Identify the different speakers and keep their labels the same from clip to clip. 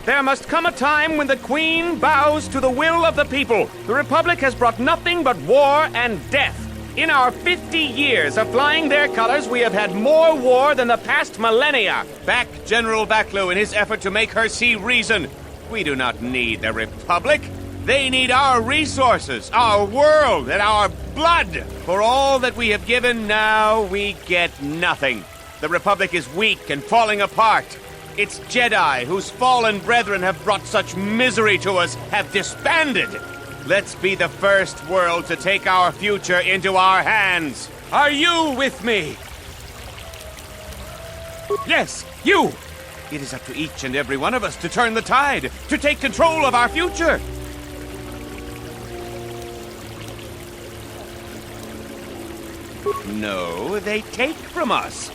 Speaker 1: There must come a time when the Queen bows to the will of the people. The Republic has brought nothing but war and death. In our 50 years of flying their colors, we have had more war than the past millennia. Back General Baklu in his effort to make her see reason. We do not need the Republic. They need our resources, our world, and our blood. For all that we have given, now we get nothing. The Republic is weak and falling apart. Its Jedi, whose fallen brethren have brought such misery to us, have disbanded. Let's be the first world to take our future into our hands. Are you with me? Yes, you! It is up to each and every one of us to turn the tide, to take control of our future. No, they take from us.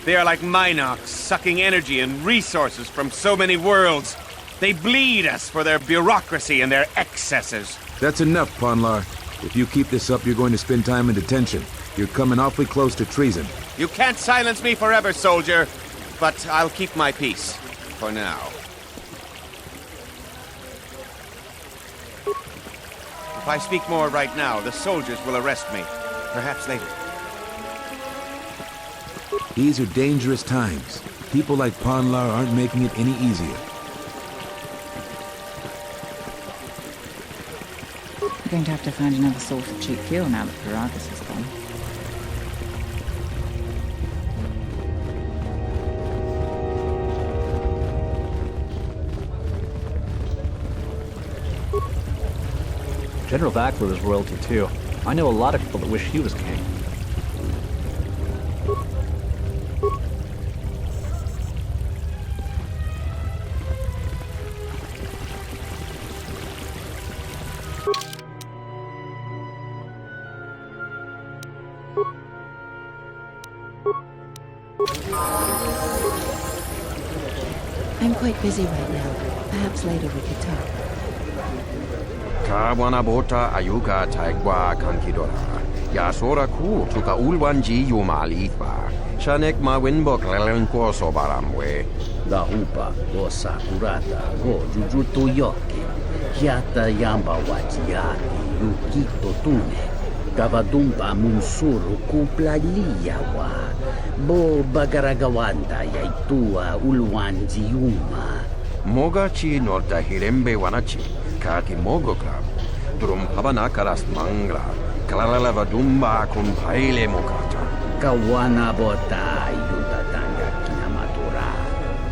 Speaker 1: They are like Minox, sucking energy and resources from so many worlds. They bleed us for their bureaucracy and their excesses.
Speaker 2: That's enough, Ponlar. If you keep this up, you're going to spend time in detention. You're coming awfully close to treason.
Speaker 1: You can't silence me forever, soldier. But I'll keep my peace. For now. If I speak more right now, the soldiers will arrest me. Perhaps later.
Speaker 2: These are dangerous times. People like Ponlar aren't making it any easier.
Speaker 3: We're going to have to find another source of cheap fuel now that Paragus is gone.
Speaker 4: General Vaklu is royalty too. I know a lot of people that wish he was king.
Speaker 5: I'm quite busy right now. Perhaps later we could talk.
Speaker 6: Kawana bota ayuka taigwa kankidora. Yasora ku tuka ulwanji yumalitwa. Shanek ma winbok lelenko sobaramwe.
Speaker 7: Da upa go sakurata go jujuto yoki. Hiata yamba watiati yukito tune. Gavadumpa munsuru kuplaliyawa. Bo bagaragawanda yaitua ulwanji yuma.
Speaker 6: Mogachi norta hirembe wanachi. Kati mogo krab. Drum habana karas mangra. Kalalala vadumba kumpaile mokata.
Speaker 7: Kawana bota yutatanga kinamatura.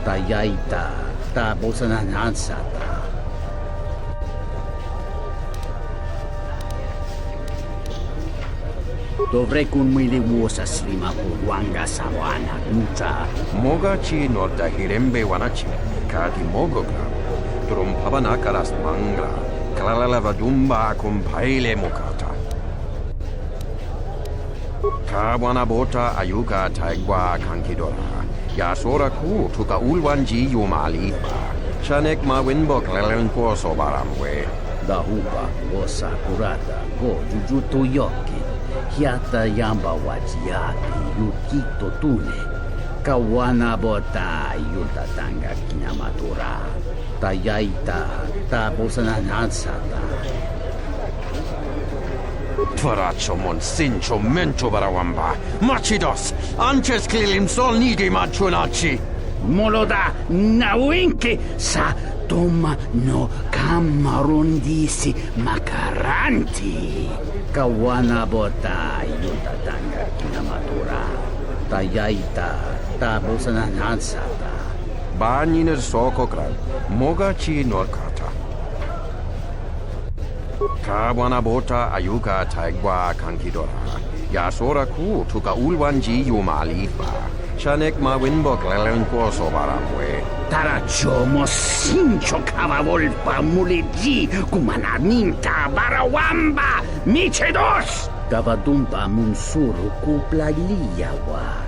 Speaker 7: Tayaita ta bosananansata. Dovrei kun mwili wosa slima kurwanga sawana nuta.
Speaker 6: Mogachi norta hirembe wanachi. Kati mogo krab. Drum habana karas mangra. Kalalala vadumba kumpaile mokata. Kawana bota ayuka taigwa kankidora. Yasora ku tuka ulwanji yumalitwa. Shanek ma winbok lelenko sobaramwe.
Speaker 7: Da hupa go sakurata go jujuto yoki. Hiata yamba wajiati yukito tune. Kawana bota yutatanga kinamatura. Tayaita ta bosananansata.
Speaker 6: Tvaracho monsincho mencho barawamba. Machidos, anches klilim sol nidi machunachi.
Speaker 7: Moloda nawinki sa toma no kamarundisi makaranti. Kawana bota yutatanga kinamatura. Tayaita ta bosananansata.
Speaker 6: Baniner sokokran, mogachi norkata. Kawana bota ayuka taigwa kankidora. Yasora ku tuka ulwanji yumalitwa. Shanek ma winbok lelenko sobaramwe.
Speaker 7: Taracho mosincho kavavolpa muliji kumananinta barawamba michedos. Gavadumpa munsuru kuplaliyawa.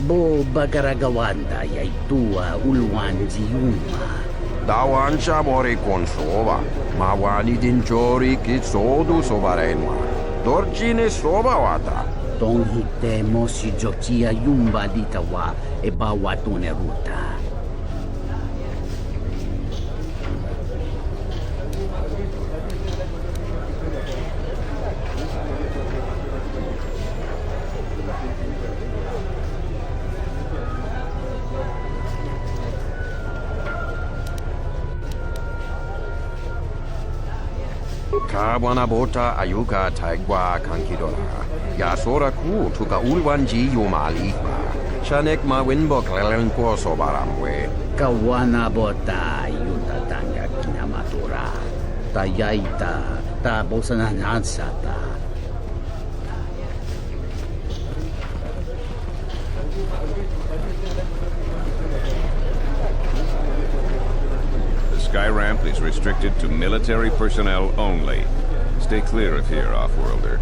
Speaker 7: Bo bagaragawanda yaitua ulwanji yuma.
Speaker 6: Dawansha bori konsova. Mawani dinchori kitsodu sobarenwa. Dorjine soba wata.
Speaker 7: Don hite mosi jokia yumba ditawa e bawatune ruta.
Speaker 6: Wana bota ayuka taigwa kankidora. Yasora ku tuka ulwan ji yumalipa. Shanek ma winbok lelenko sobaramwe.
Speaker 7: Kawana bota yuta tanga kinamatura. Tayaita ta bosananansata.
Speaker 8: The sky ramp is restricted to military personnel only. Stay clear of here, Offworlder.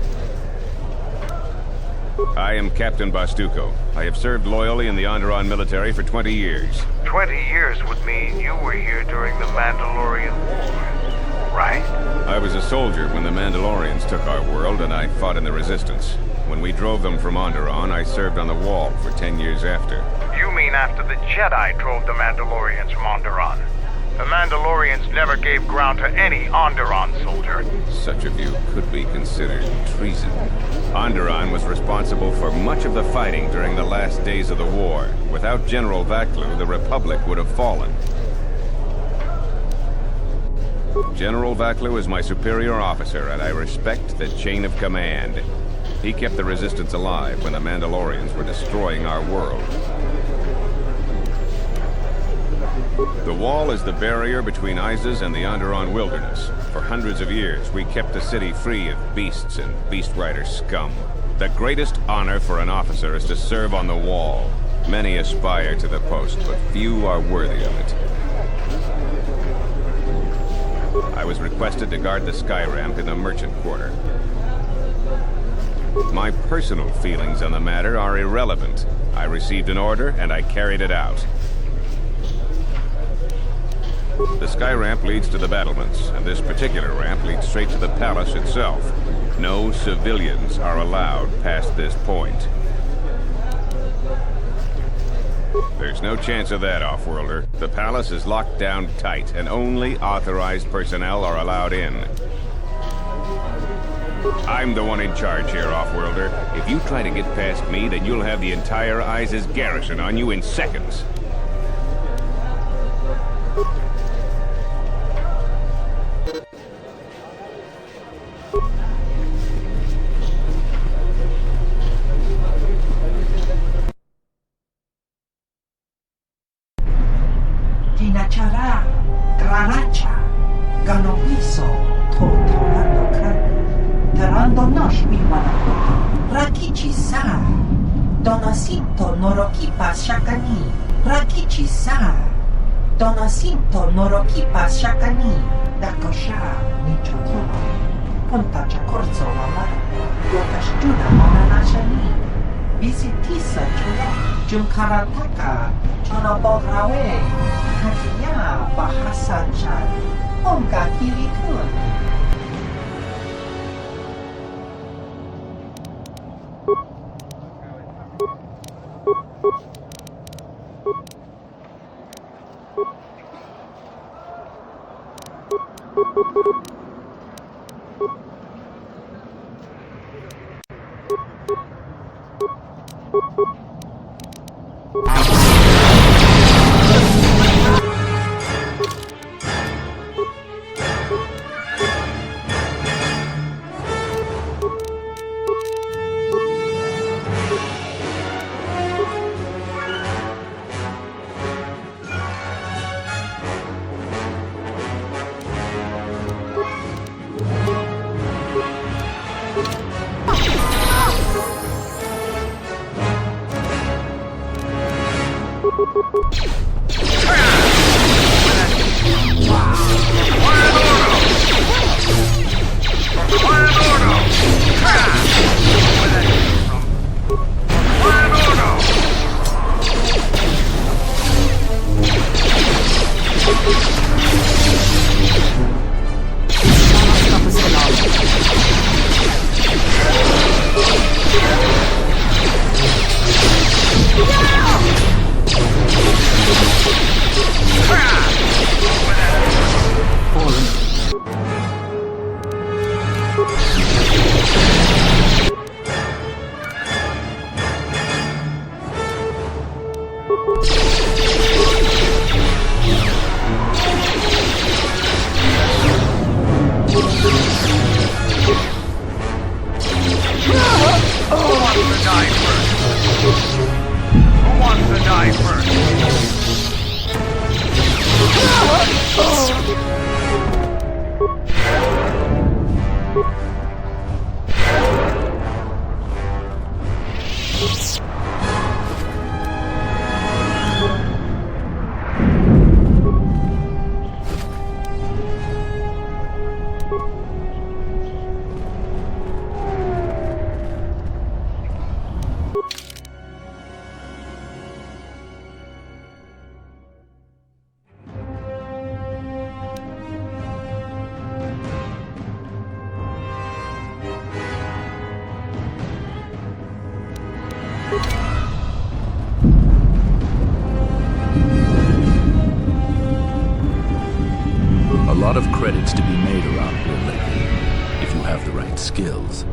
Speaker 8: I am Captain Bastuco. I have served loyally in the Onderon military for 20 years.
Speaker 9: 20 years would mean you were here during the Mandalorian War, right?
Speaker 8: I was a soldier when the Mandalorians took our world, and I fought in the Resistance. When we drove them from Onderon, I served on the Wall for 10 years after.
Speaker 9: You mean after the Jedi drove the Mandalorians from Onderon? The Mandalorians never gave ground to any Onderon soldier.
Speaker 8: Such a view could be considered treason. Onderon was responsible for much of the fighting during the last days of the war. Without General Vaklu, the Republic would have fallen. General Vaklu is my superior officer, and I respect the chain of command. He kept the Resistance alive when the Mandalorians were destroying our world. The Wall is the barrier between Iziz and the Onderon wilderness. For hundreds of years, we kept the city free of beasts and beast rider scum. The greatest honor for an officer is to serve on the Wall. Many aspire to the post, but few are worthy of it. I was requested to guard the sky ramp in the merchant quarter. My personal feelings on the matter are irrelevant. I received an order, and I carried it out. The sky ramp leads to the battlements, and this particular ramp leads straight to the palace itself. No civilians are allowed past this point. There's no chance of that, Offworlder. The palace is locked down tight, and only authorized personnel are allowed in. I'm the one in charge here, Offworlder. If you try to get past me, then you'll have the entire Iziz garrison on you in seconds.
Speaker 10: Tinachara, Granacha, Ganopiso, Totorando Kan, Terando Noshmi Wanaputa, Rakichi Sa, Donacinto Norokipa Shakani, Rakichi Sa, Donacinto Norokipa Shakani, Dakosha, Nichotono, Ponta Chakorzo Mama, Yokashtuna Mananashani, Visitisa Chula, Junkarataka, Chonobograwe, Hatiya Bahasan Chan, Onga Kiritun. Yeah!
Speaker 9: die first? Who wants to die first?
Speaker 2: A lot of credits to be made around here lately, if you have the right skills.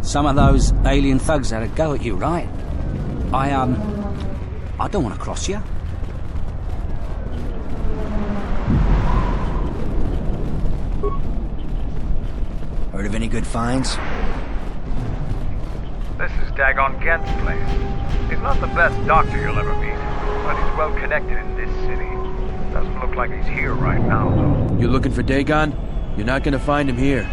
Speaker 7: Some of those alien thugs had a go at you, right? I don't want to cross you.
Speaker 11: Heard of any good finds?
Speaker 9: This is Dhagon Ghent's place. He's not the best doctor you'll ever meet, but he's well connected in this city. Doesn't look like he's here right now, though.
Speaker 12: You looking for Dhagon? You're not gonna find him here.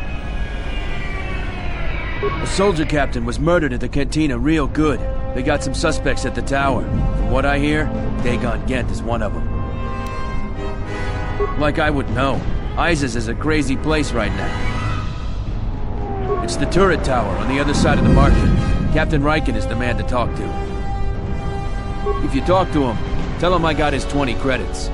Speaker 12: A soldier captain was murdered at the cantina real good. They got some suspects at the tower. From what I hear, Dhagon Ghent is one of them. Like I would know. Iziz is a crazy place right now. It's the turret tower on the other side of the market. Captain Riken is the man to talk to. If you talk to him, tell him I got his 20 credits.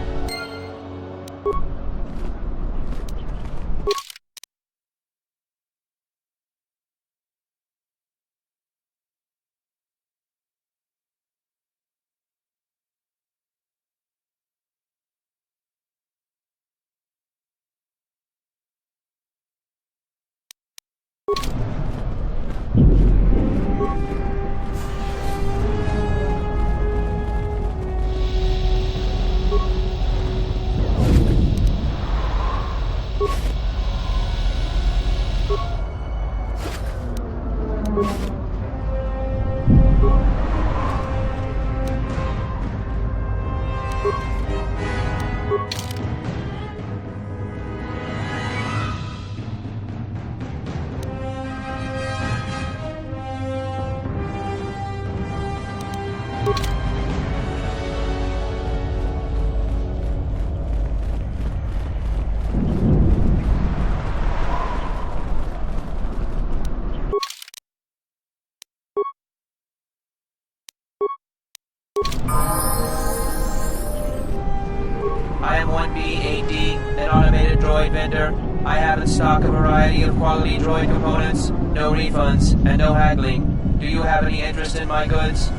Speaker 13: I am 1B8D, an automated droid vendor. I have in stock a variety of quality droid components, no refunds, and no haggling. Do you have any interest in my goods?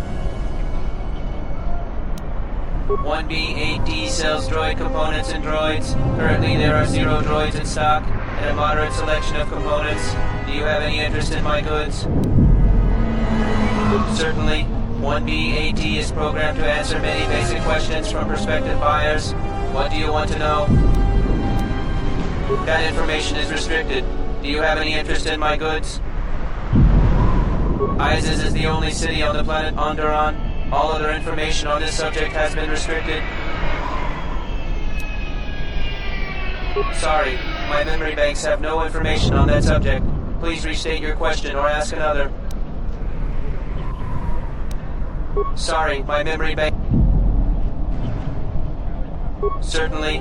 Speaker 13: 1B8D sells droid components and droids. Currently there are 0 droids in stock, and a moderate selection of components. Do you have any interest in my goods? Certainly. 1B8D is programmed to answer many basic questions from prospective buyers. What do you want to know? That information is restricted. Do you have any interest in my goods? Iziz is the only city on the planet Onderon. All other information on this subject has been restricted. Sorry, my memory banks have no information on that subject. Please restate your question or ask another. Sorry, my memory bank... Certainly.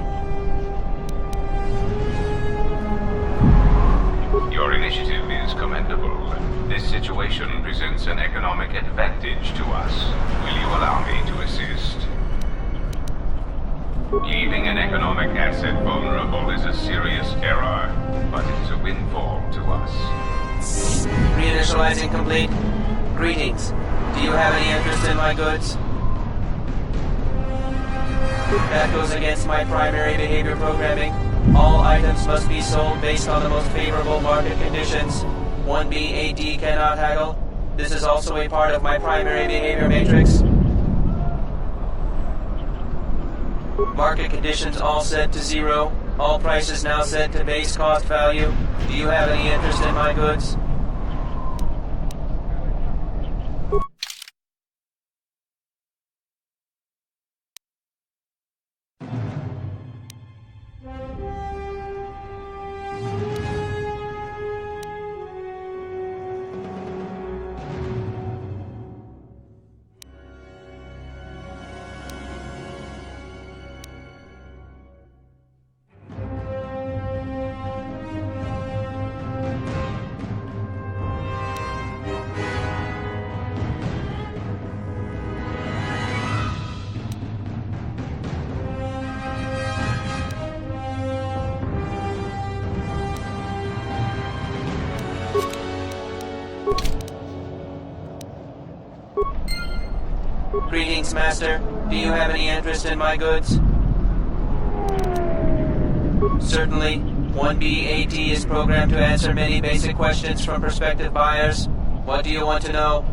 Speaker 8: Your initiative is commendable. This situation presents an economic advantage to us. Will you allow me to assist? Leaving an economic asset vulnerable is a serious error, but it is a windfall to us.
Speaker 13: Reinitializing complete. Greetings. Do you have any interest in my goods? That goes against my primary behavior programming. All items must be sold based on the most favorable market conditions. 1B8D cannot haggle. This is also a part of my primary behavior matrix. Market conditions all set to 0. All prices now set to base cost value. Do you have any interest in my goods? Greetings, Master. Do you have any interest in my goods? Certainly. 1B-AT is programmed to answer many basic questions from prospective buyers. What do you want to know?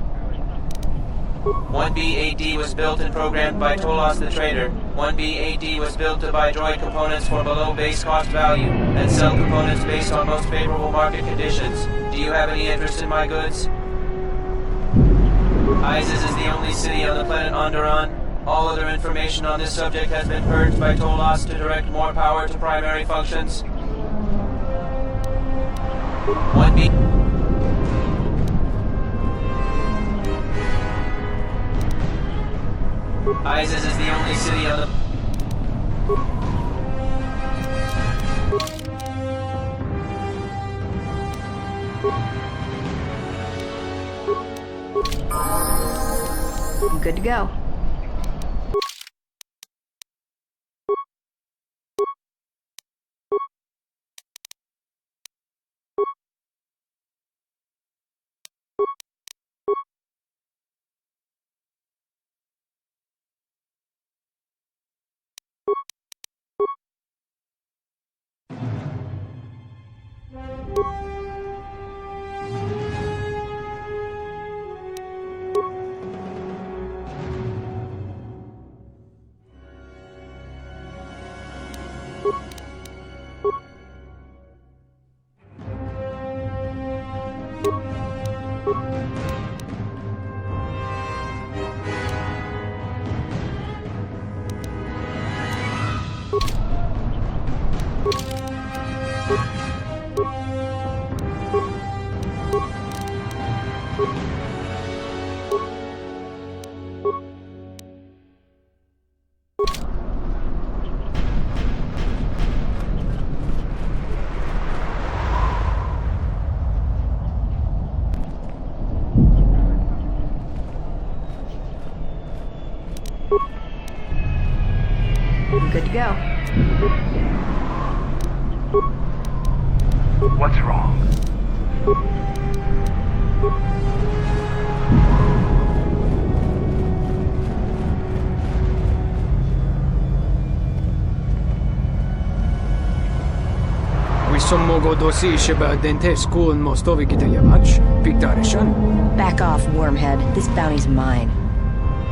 Speaker 13: 1B-AT was built and programmed by Tolos the Trader. 1B-AT was built to buy droid components for below base cost value, and sell components based on most favorable market conditions. Do you have any interest in my goods? Iziz is the only city on the planet Onderon. All other information on this subject has been purged by Tolos to direct more power to primary functions. 1B... Iziz is the only city on the...
Speaker 14: Good to go. Good to go.
Speaker 9: What's wrong?
Speaker 5: Back off, wormhead. This bounty's mine.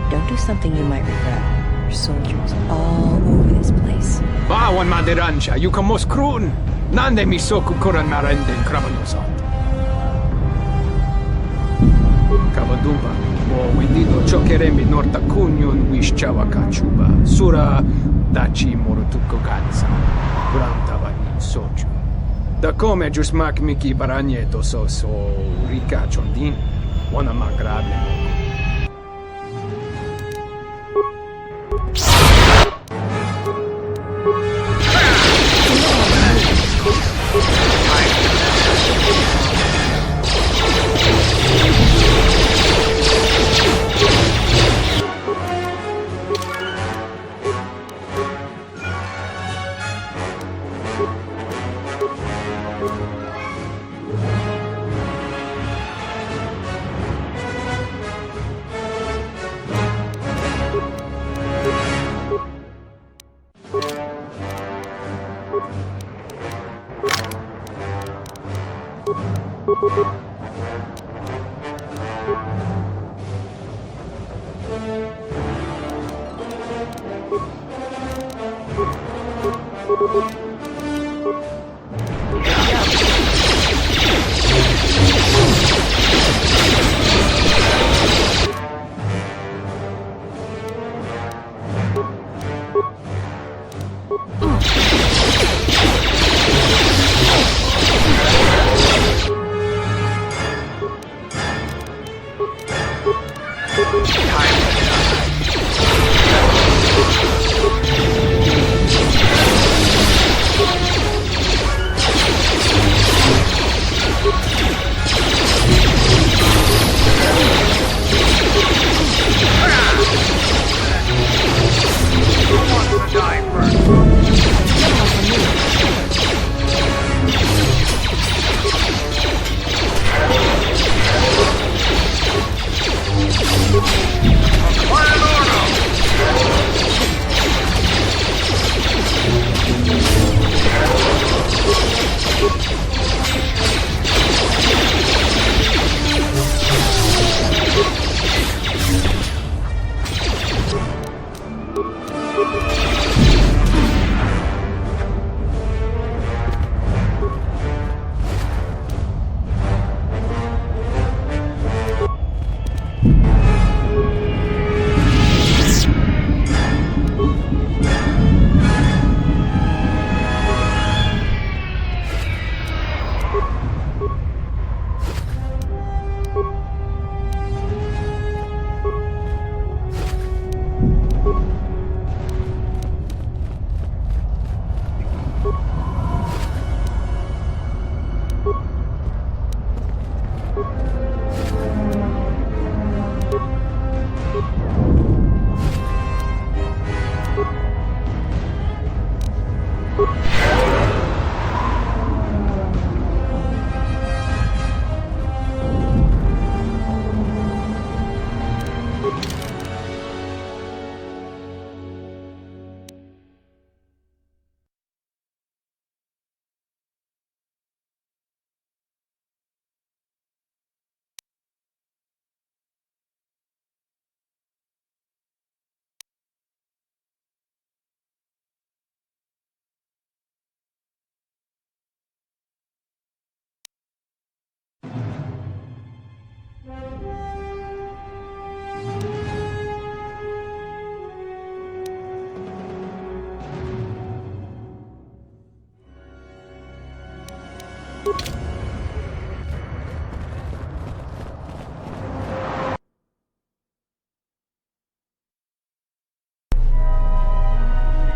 Speaker 5: Don't do something you might regret. There's soldiers all over this place.
Speaker 15: Bawan Madiransha, you can most krun. Nande mi soku kuran marenden kravanosot. Kavadumba, mo windido chokeremi norta kunyun wishchawa kachuba. Sura dachi morutuko gansa. Brantavani soju. Da come giusmak miki baranye doso so rika chondin. Wana magrable.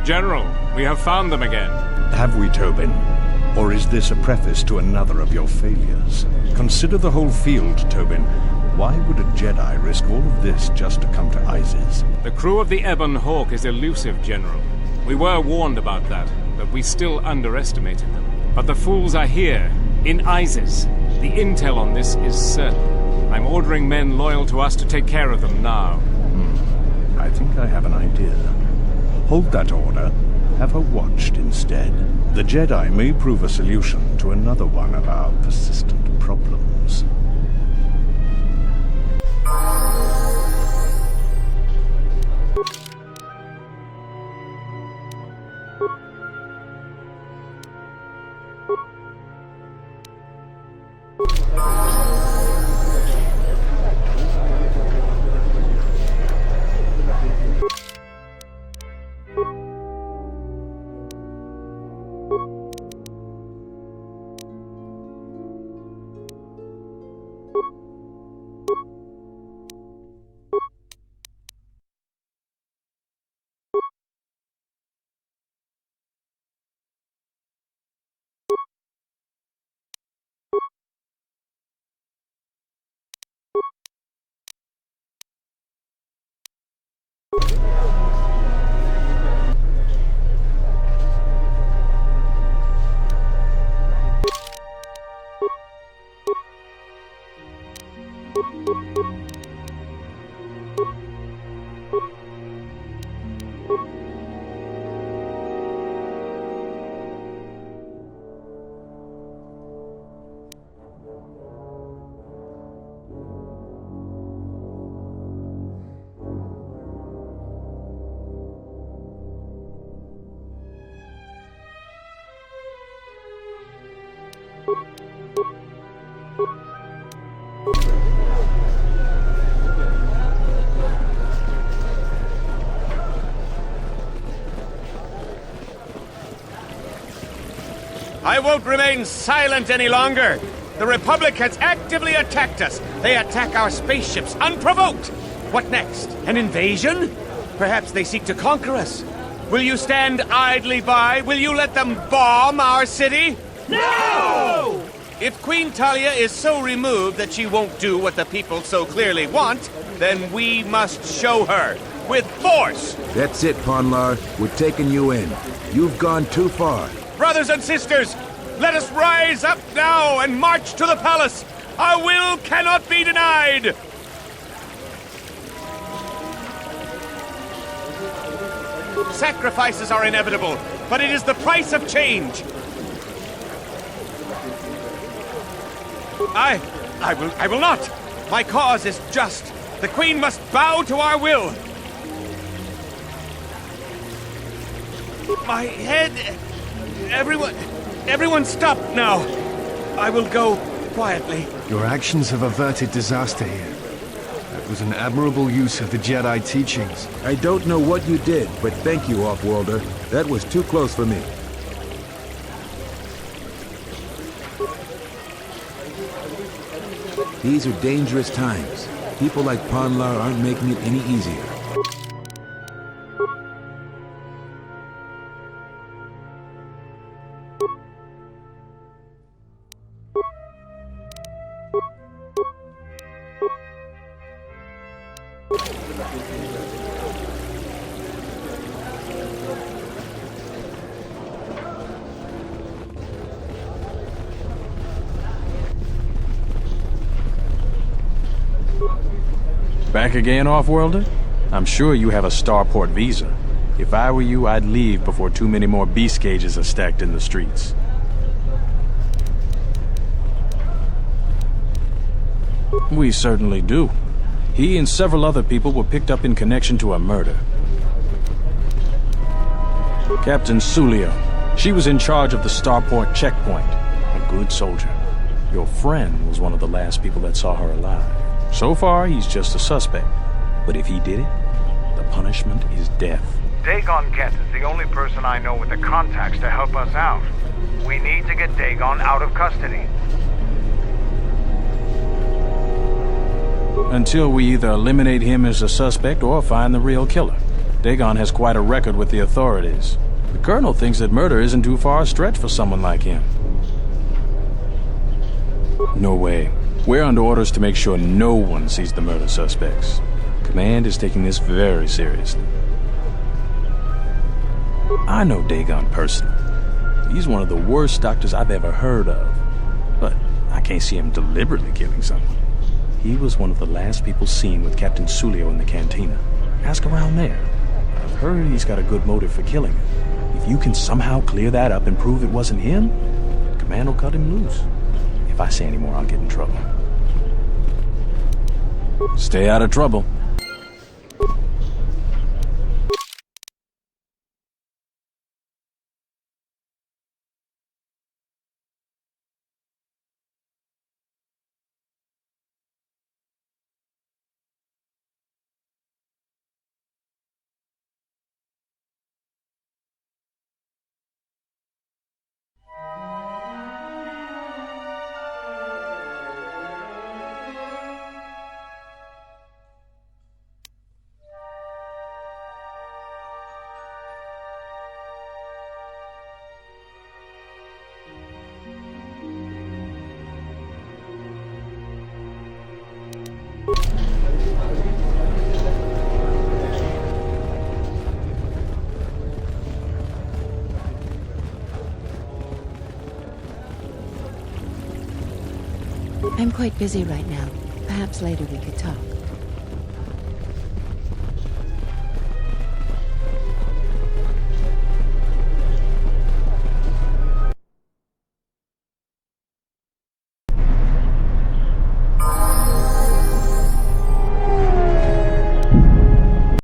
Speaker 14: General, we have found them again.
Speaker 16: Have we, Tobin? Or is this a preface to another of your failures? Consider the whole field, Tobin. Why would a Jedi risk all of this just to come to Iziz?
Speaker 14: The crew of the Ebon Hawk is elusive, General. We were warned about that, but we still underestimated them. But the fools are here, in Iziz. The intel on this is certain. I'm ordering men loyal to us to take care of them now.
Speaker 16: I think I have an idea. Hold that order. Have her watched instead. The Jedi may prove a solution to another one of our persistent problems.
Speaker 1: I won't remain silent any longer. The Republic has actively attacked us. They attack our spaceships unprovoked. What next? An invasion? Perhaps they seek to conquer us. Will you stand idly by? Will you let them bomb our city? No! If Queen Talia is so removed that she won't do what the people so clearly want, then we must show her. With force!
Speaker 2: That's it, Ponlar. We're taking you in. You've gone too far.
Speaker 1: Brothers and sisters, let us rise up now and march to the palace. Our will cannot be denied. Sacrifices are inevitable, but it is the price of change. I will not. My cause is just. The Queen must bow to our will. My head... Everyone stop now. I will go quietly.
Speaker 17: Your actions have averted disaster here. That was an admirable use of the Jedi teachings.
Speaker 2: I don't know what you did, but thank you, Off-Worlder. That was too close for me. These are dangerous times. People like Ponlar aren't making it any easier.
Speaker 18: Back again, Off-Worlder? I'm sure you have a starport visa. If I were you, I'd leave before too many more beast cages are stacked in the streets. We certainly do. He and several other people were picked up in connection to a murder. Captain Sulio. She was in charge of the starport checkpoint. A good soldier. Your friend was one of the last people that saw her alive. So far, he's just a suspect. But if he did it, the punishment is death.
Speaker 9: Dhagon Ghent is the only person I know with the contacts to help us out. We need to get Dhagon out of custody.
Speaker 18: Until we either eliminate him as a suspect or find the real killer. Dhagon has quite a record with the authorities. The Colonel thinks that murder isn't too far a stretch for someone like him. No way. We're under orders to make sure no one sees the murder suspects. Command is taking this very seriously. I know Dhagon personally. He's one of the worst doctors I've ever heard of. But I can't see him deliberately killing someone. He was one of the last people seen with Captain Sulio in the cantina. Ask around there. I've heard he's got a good motive for killing him. If you can somehow clear that up and prove it wasn't him, Command will cut him loose. If I say any more, I'll get in trouble. Stay out of trouble.
Speaker 19: I'm quite busy right now. Perhaps later we could talk.